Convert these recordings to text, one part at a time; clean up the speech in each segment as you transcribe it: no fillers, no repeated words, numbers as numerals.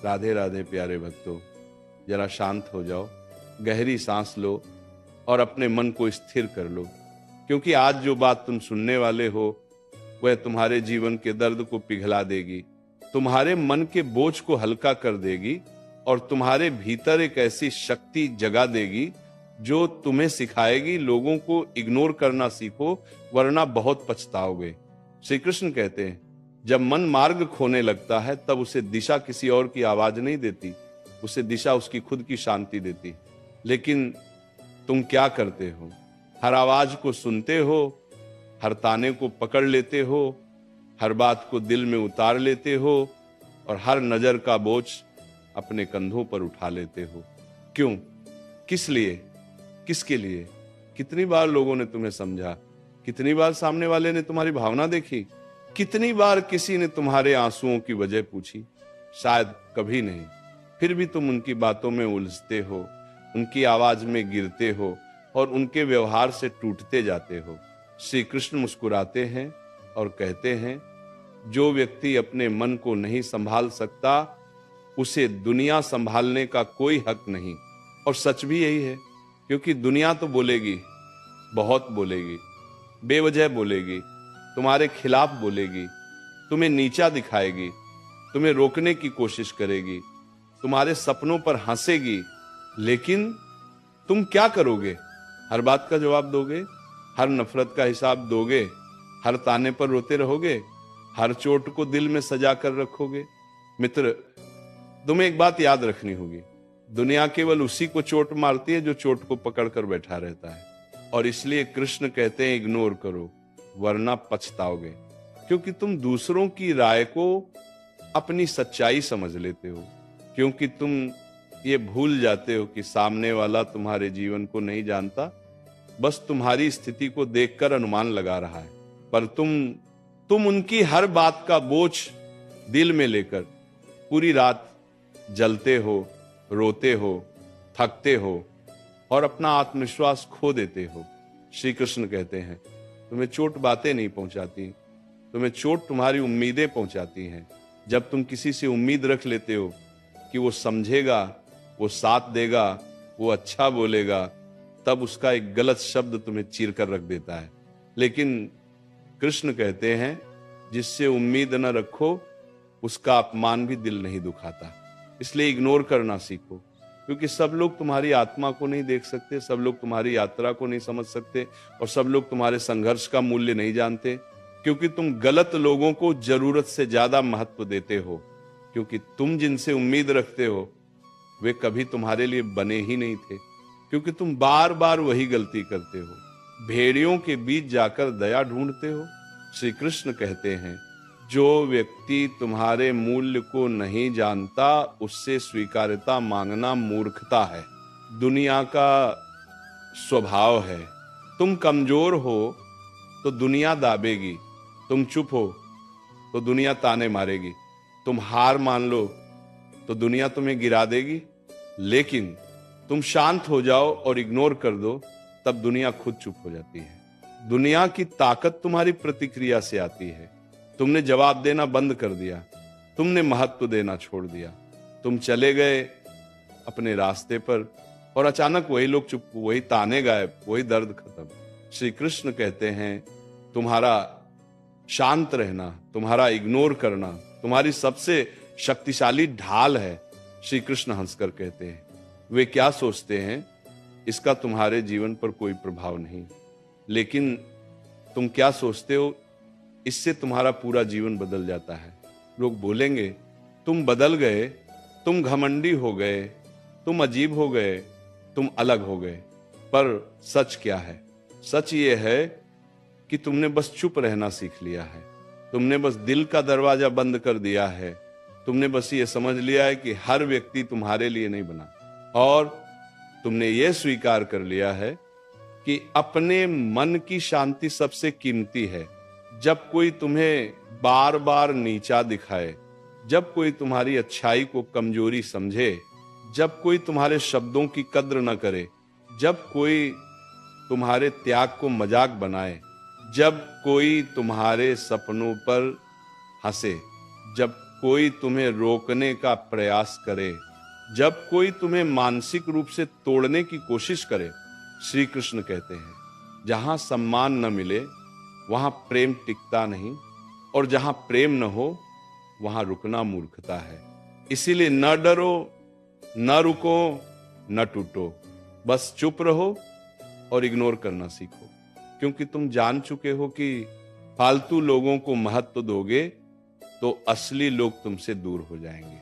राधे राधे प्यारे भक्तों, जरा शांत हो जाओ, गहरी सांस लो और अपने मन को स्थिर कर लो, क्योंकि आज जो बात तुम सुनने वाले हो वह तुम्हारे जीवन के दर्द को पिघला देगी, तुम्हारे मन के बोझ को हल्का कर देगी और तुम्हारे भीतर एक ऐसी शक्ति जगा देगी जो तुम्हें सिखाएगी लोगों को इग्नोर करना सीखो, वरना बहुत पछताओगे। श्री कृष्ण कहते हैं, जब मन मार्ग खोने लगता है तब उसे दिशा किसी और की आवाज नहीं देती, उसे दिशा उसकी खुद की शांति देती। लेकिन तुम क्या करते हो? हर आवाज को सुनते हो, हर ताने को पकड़ लेते हो, हर बात को दिल में उतार लेते हो और हर नजर का बोझ अपने कंधों पर उठा लेते हो। क्यों? किस लिए? किसके लिए? कितनी बार लोगों ने तुम्हें समझा? कितनी बार सामने वाले ने तुम्हारी भावना देखी? कितनी बार किसी ने तुम्हारे आंसुओं की वजह पूछी? शायद कभी नहीं। फिर भी तुम उनकी बातों में उलझते हो, उनकी आवाज में गिरते हो और उनके व्यवहार से टूटते जाते हो। श्री कृष्ण मुस्कुराते हैं और कहते हैं, जो व्यक्ति अपने मन को नहीं संभाल सकता उसे दुनिया संभालने का कोई हक नहीं। और सच भी यही है, क्योंकि दुनिया तो बोलेगी, बहुत बोलेगी, बेवजह बोलेगी, तुम्हारे खिलाफ बोलेगी, तुम्हें नीचा दिखाएगी, तुम्हें रोकने की कोशिश करेगी, तुम्हारे सपनों पर हंसेगी। लेकिन तुम क्या करोगे? हर बात का जवाब दोगे? हर नफरत का हिसाब दोगे? हर ताने पर रोते रहोगे? हर चोट को दिल में सजा कर रखोगे? मित्र, तुम्हें एक बात याद रखनी होगी, दुनिया केवल उसी को चोट मारती है जो चोट को पकड़ कर बैठा रहता है। और इसलिए कृष्ण कहते हैं, इग्नोर करो वरना पछताओगे। क्योंकि तुम दूसरों की राय को अपनी सच्चाई समझ लेते हो, क्योंकि तुम ये भूल जाते हो कि सामने वाला तुम्हारे जीवन को नहीं जानता, बस तुम्हारी स्थिति को देखकर अनुमान लगा रहा है। पर तुम उनकी हर बात का बोझ दिल में लेकर पूरी रात जलते हो, रोते हो, थकते हो और अपना आत्मविश्वास खो देते हो। श्री कृष्ण कहते हैं, तुम्हें चोट बातें नहीं पहुंचाती, तुम्हें चोट तुम्हारी उम्मीदें पहुंचाती हैं। जब तुम किसी से उम्मीद रख लेते हो कि वो समझेगा, वो साथ देगा, वो अच्छा बोलेगा, तब उसका एक गलत शब्द तुम्हें चीर कर रख देता है। लेकिन कृष्ण कहते हैं, जिससे उम्मीद न रखो उसका अपमान भी दिल नहीं दुखाता। इसलिए इग्नोर करना सीखो, क्योंकि सब लोग तुम्हारी आत्मा को नहीं देख सकते, सब लोग तुम्हारी यात्रा को नहीं समझ सकते और सब लोग तुम्हारे संघर्ष का मूल्य नहीं जानते, क्योंकि तुम गलत लोगों को जरूरत से ज्यादा महत्व देते हो। क्योंकि तुम जिनसे उम्मीद रखते हो वे कभी तुम्हारे लिए बने ही नहीं थे, क्योंकि तुम बार बार वही गलती करते हो, भेड़ियों के बीच जाकर दया ढूंढते हो। श्री कृष्ण कहते हैं, जो व्यक्ति तुम्हारे मूल्य को नहीं जानता उससे स्वीकार्यता मांगना मूर्खता है, दुनिया का स्वभाव है। तुम कमजोर हो तो दुनिया दाबेगी, तुम चुप हो तो दुनिया ताने मारेगी, तुम हार मान लो तो दुनिया तुम्हें गिरा देगी। लेकिन तुम शांत हो जाओ और इग्नोर कर दो, तब दुनिया खुद चुप हो जाती है। दुनिया की ताकत तुम्हारी प्रतिक्रिया से आती है। तुमने जवाब देना बंद कर दिया, तुमने महत्व देना छोड़ दिया, तुम चले गए अपने रास्ते पर और अचानक वही लोग चुप, वही ताने गायब, वही दर्द खत्म। श्री कृष्ण कहते हैं, तुम्हारा शांत रहना, तुम्हारा इग्नोर करना तुम्हारी सबसे शक्तिशाली ढाल है। श्री कृष्ण हंसकर कहते हैं, वे क्या सोचते हैं इसका तुम्हारे जीवन पर कोई प्रभाव नहीं, लेकिन तुम क्या सोचते हो इससे तुम्हारा पूरा जीवन बदल जाता है। लोग बोलेंगे, तुम बदल गए, तुम घमंडी हो गए, तुम अजीब हो गए, तुम अलग हो गए। पर सच क्या है? सच ये है कि तुमने बस चुप रहना सीख लिया है, तुमने बस दिल का दरवाजा बंद कर दिया है, तुमने बस ये समझ लिया है कि हर व्यक्ति तुम्हारे लिए नहीं बना, और तुमने ये स्वीकार कर लिया है कि अपने मन की शांति सबसे कीमती है। जब कोई तुम्हें बार बार नीचा दिखाए, जब कोई तुम्हारी अच्छाई को कमजोरी समझे, जब कोई तुम्हारे शब्दों की कद्र न करे, जब कोई तुम्हारे त्याग को मजाक बनाए, जब कोई तुम्हारे सपनों पर हंसे, जब कोई तुम्हें रोकने का प्रयास करे, जब कोई तुम्हें मानसिक रूप से तोड़ने की कोशिश करे, श्री कृष्ण कहते हैं जहां सम्मान न मिले वहां प्रेम टिकता नहीं, और जहां प्रेम न हो वहां रुकना मूर्खता है। इसीलिए न डरो, न रुको, न टूटो, बस चुप रहो और इग्नोर करना सीखो, क्योंकि तुम जान चुके हो कि फालतू लोगों को महत्व दोगे तो असली लोग तुमसे दूर हो जाएंगे।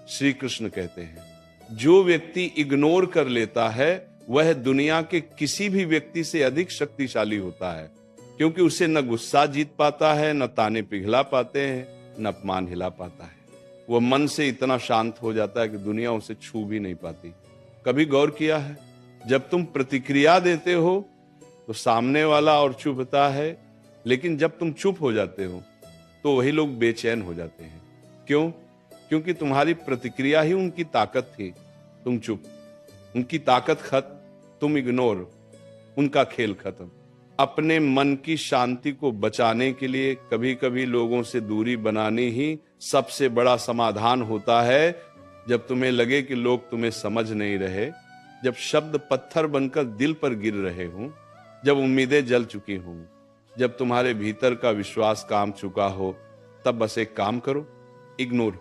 श्री कृष्ण कहते हैं जो व्यक्ति इग्नोर कर लेता है वह दुनिया के किसी भी व्यक्ति से अधिक शक्तिशाली होता है, क्योंकि उसे न गुस्सा जीत पाता है, न ताने पिघला पाते हैं, न अपमान हिला पाता है। वह मन से इतना शांत हो जाता है कि दुनिया उसे छू भी नहीं पाती। कभी गौर किया है, जब तुम प्रतिक्रिया देते हो तो सामने वाला और चुभता है, लेकिन जब तुम चुप हो जाते हो तो वही लोग बेचैन हो जाते हैं। क्यों? क्योंकि तुम्हारी प्रतिक्रिया ही उनकी ताकत थी। तुम चुप, उनकी ताकत खत्म, तुम इग्नोर, उनका खेल खत्म। अपने मन की शांति को बचाने के लिए कभी कभी लोगों से दूरी बनानी ही सबसे बड़ा समाधान होता है। जब तुम्हें लगे कि लोग तुम्हें समझ नहीं रहे, जब शब्द पत्थर बनकर दिल पर गिर रहे हों, जब उम्मीदें जल चुकी हों, जब तुम्हारे भीतर का विश्वास काम चुका हो, तब बस एक काम करो, इग्नोर।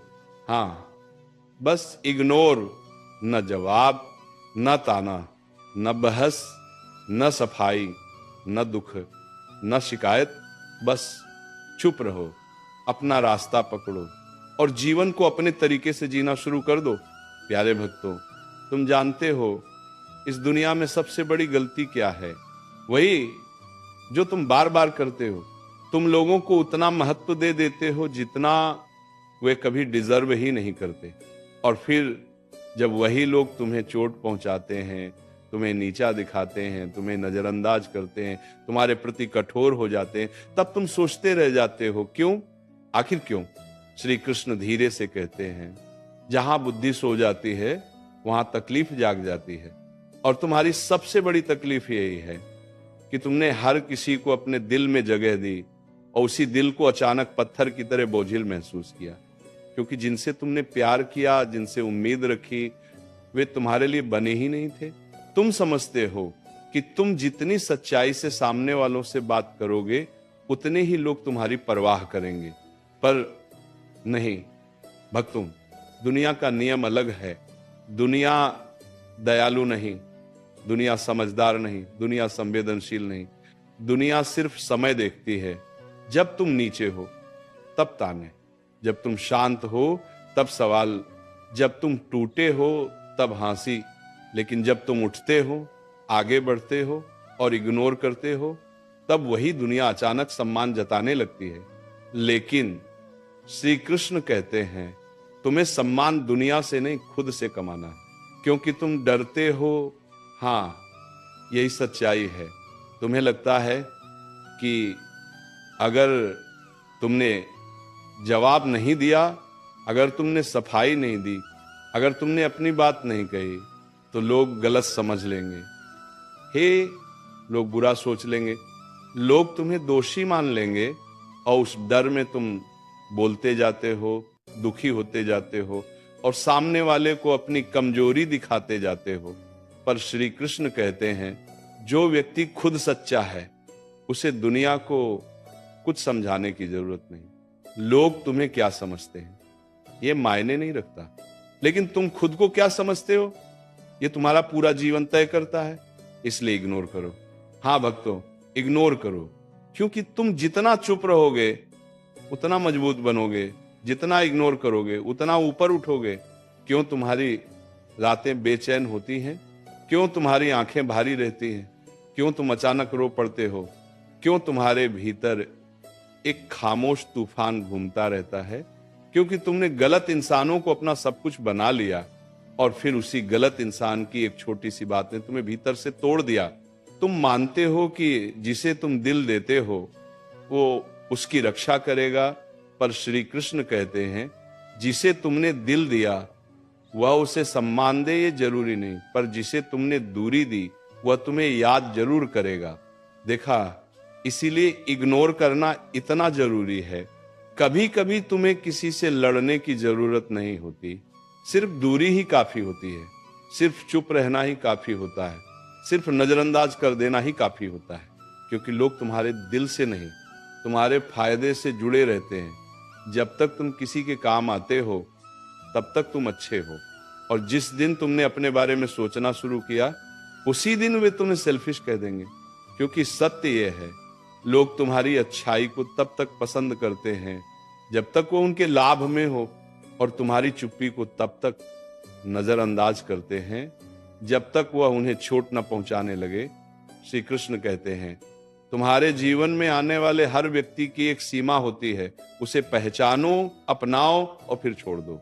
हाँ, बस इग्नोर। न जवाब, न ताना, न बहस, न सफाई, न दुख, न शिकायत, बस चुप रहो, अपना रास्ता पकड़ो और जीवन को अपने तरीके से जीना शुरू कर दो। प्यारे भक्तों, तुम जानते हो इस दुनिया में सबसे बड़ी गलती क्या है? वही जो तुम बार बार करते हो। तुम लोगों को उतना महत्व दे देते हो जितना वे कभी डिजर्व ही नहीं करते, और फिर जब वही लोग तुम्हें चोट पहुंचाते हैं, तुम्हें नीचा दिखाते हैं, तुम्हें नजरअंदाज करते हैं, तुम्हारे प्रति कठोर हो जाते हैं, तब तुम सोचते रह जाते हो क्यों? आखिर क्यों? श्री कृष्ण धीरे से कहते हैं जहां बुद्धि सो जाती है वहां तकलीफ जाग जाती है, और तुम्हारी सबसे बड़ी तकलीफ यही है कि तुमने हर किसी को अपने दिल में जगह दी और उसी दिल को अचानक पत्थर की तरह बोझिल महसूस किया, क्योंकि जिनसे तुमने प्यार किया, जिनसे उम्मीद रखी, वे तुम्हारे लिए बने ही नहीं थे। तुम समझते हो कि तुम जितनी सच्चाई से सामने वालों से बात करोगे उतने ही लोग तुम्हारी परवाह करेंगे, पर नहीं भक्तों, दुनिया का नियम अलग है। दुनिया दयालु नहीं, दुनिया समझदार नहीं, दुनिया संवेदनशील नहीं। दुनिया सिर्फ समय देखती है। जब तुम नीचे हो तब ताने, जब तुम शांत हो तब सवाल, जब तुम टूटे हो तब हंसी, लेकिन जब तुम उठते हो, आगे बढ़ते हो और इग्नोर करते हो, तब वही दुनिया अचानक सम्मान जताने लगती है। लेकिन श्री कृष्ण कहते हैं तुम्हें सम्मान दुनिया से नहीं, खुद से कमाना है, क्योंकि तुम डरते हो। हाँ, यही सच्चाई है। तुम्हें लगता है कि अगर तुमने जवाब नहीं दिया, अगर तुमने सफाई नहीं दी, अगर तुमने अपनी बात नहीं कही, तो लोग गलत समझ लेंगे, हे लोग बुरा सोच लेंगे, लोग तुम्हें दोषी मान लेंगे, और उस डर में तुम बोलते जाते हो, दुखी होते जाते हो और सामने वाले को अपनी कमजोरी दिखाते जाते हो। पर श्री कृष्ण कहते हैं जो व्यक्ति खुद सच्चा है उसे दुनिया को कुछ समझाने की जरूरत नहीं। लोग तुम्हें क्या समझते हैं ये मायने नहीं रखता, लेकिन तुम खुद को क्या समझते हो ये तुम्हारा पूरा जीवन तय करता है। इसलिए इग्नोर करो। हाँ भक्तों, इग्नोर करो, क्योंकि तुम जितना चुप रहोगे उतना मजबूत बनोगे, जितना इग्नोर करोगे उतना ऊपर उठोगे। क्यों तुम्हारी रातें बेचैन होती हैं? क्यों तुम्हारी आंखें भारी रहती हैं? क्यों तुम अचानक रो पड़ते हो? क्यों तुम्हारे भीतर एक खामोश तूफान घूमता रहता है? क्योंकि तुमने गलत इंसानों को अपना सब कुछ बना लिया और फिर उसी गलत इंसान की एक छोटी सी बात ने तुम्हें भीतर से तोड़ दिया। तुम मानते हो कि जिसे तुम दिल देते हो वो उसकी रक्षा करेगा, पर श्री कृष्ण कहते हैं जिसे तुमने दिल दिया वह उसे सम्मान दे ये जरूरी नहीं, पर जिसे तुमने दूरी दी वह तुम्हें याद जरूर करेगा। देखा, इसीलिए इग्नोर करना इतना जरूरी है कभी कभी तुम्हें किसी से लड़ने की जरूरत नहीं होती, सिर्फ दूरी ही काफी होती है, सिर्फ चुप रहना ही काफी होता है, सिर्फ नजरअंदाज कर देना ही काफी होता है, क्योंकि लोग तुम्हारे दिल से नहीं, तुम्हारे फायदे से जुड़े रहते हैं। जब तक तुम किसी के काम आते हो तब तक तुम अच्छे हो, और जिस दिन तुमने अपने बारे में सोचना शुरू किया उसी दिन वे तुम्हें सेल्फिश कह देंगे। क्योंकि सत्य यह है, लोग तुम्हारी अच्छाई को तब तक पसंद करते हैं जब तक वो उनके लाभ में हो, और तुम्हारी चुप्पी को तब तक नजरअंदाज करते हैं जब तक वह उन्हें चोट न पहुंचाने लगे। श्री कृष्ण कहते हैं, तुम्हारे जीवन में आने वाले हर व्यक्ति की एक सीमा होती है, उसे पहचानो, अपनाओ और फिर छोड़ दो।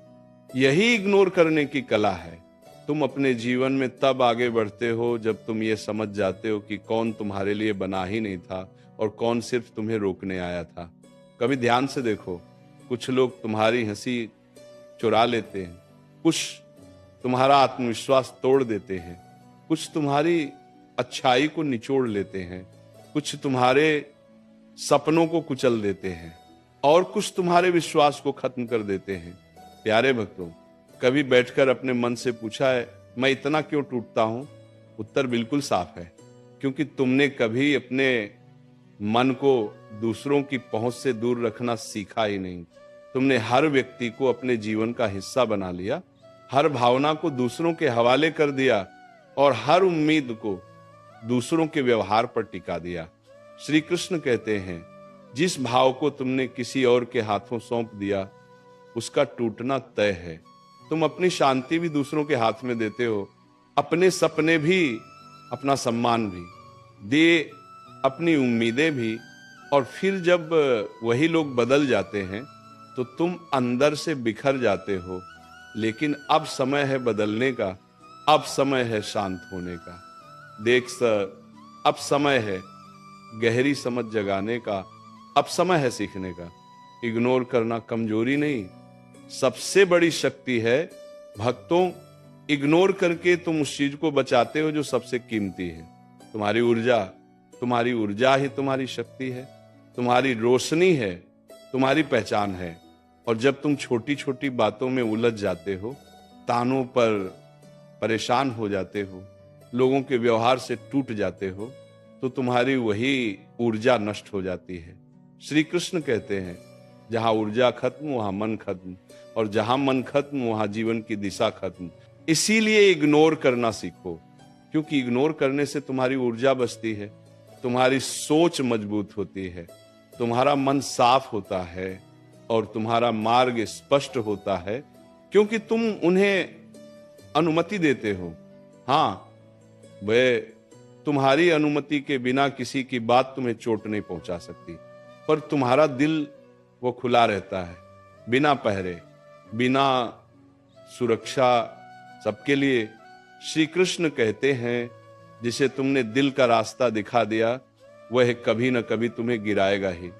यही इग्नोर करने की कला है। तुम अपने जीवन में तब आगे बढ़ते हो जब तुम ये समझ जाते हो कि कौन तुम्हारे लिए बना ही नहीं था और कौन सिर्फ तुम्हें रोकने आया था। कभी ध्यान से देखो, कुछ लोग तुम्हारी हंसी चुरा लेते हैं, कुछ तुम्हारा आत्मविश्वास तोड़ देते हैं, कुछ तुम्हारी अच्छाई को निचोड़ लेते हैं, कुछ तुम्हारे सपनों को कुचल देते हैं, और कुछ तुम्हारे विश्वास को खत्म कर देते हैं। प्यारे भक्तों, कभी बैठकर अपने मन से पूछा है, मैं इतना क्यों टूटता हूं? उत्तर बिल्कुल साफ है, क्योंकि तुमने कभी अपने मन को दूसरों की पहुंच से दूर रखना सीखा ही नहीं। तुमने हर व्यक्ति को अपने जीवन का हिस्सा बना लिया, हर भावना को दूसरों के हवाले कर दिया, और हर उम्मीद को दूसरों के व्यवहार पर टिका दिया। श्री कृष्ण कहते हैं, जिस भाव को तुमने किसी और के हाथों सौंप दिया उसका टूटना तय है। तुम अपनी शांति भी दूसरों के हाथ में देते हो, अपने सपने भी, अपना सम्मान भी, दे अपनी उम्मीदें भी, और फिर जब वही लोग बदल जाते हैं तो तुम अंदर से बिखर जाते हो। लेकिन अब समय है बदलने का, अब समय है शांत होने का। देख सर, अब समय है गहरी समझ जगाने का, अब समय है सीखने का। इग्नोर करना कमजोरी नहीं, सबसे बड़ी शक्ति है। भक्तों, इग्नोर करके तुम उस चीज को बचाते हो जो सबसे कीमती है, तुम्हारी ऊर्जा। तुम्हारी ऊर्जा ही तुम्हारी शक्ति है, तुम्हारी रोशनी है, तुम्हारी पहचान है। और जब तुम छोटी छोटी बातों में उलझ जाते हो, तानों पर परेशान हो जाते हो, लोगों के व्यवहार से टूट जाते हो, तो तुम्हारी वही ऊर्जा नष्ट हो जाती है। श्री कृष्ण कहते हैं, जहां ऊर्जा खत्म वहां मन खत्म, और जहां मन खत्म वहां जीवन की दिशा खत्म। इसीलिए इग्नोर करना सीखो, क्योंकि इग्नोर करने से तुम्हारी ऊर्जा बचती है, तुम्हारी सोच मजबूत होती है, तुम्हारा मन साफ होता है, और तुम्हारा मार्ग स्पष्ट होता है, क्योंकि तुम उन्हें अनुमति देते हो। हाँ, वे तुम्हारी अनुमति के बिना किसी की बात तुम्हें चोट नहीं पहुंचा सकती, पर तुम्हारा दिल वो खुला रहता है, बिना पहरे, बिना सुरक्षा, सबके लिए। श्री कृष्ण कहते हैं, जिसे तुमने दिल का रास्ता दिखा दिया वह कभी न कभी तुम्हें गिराएगा ही।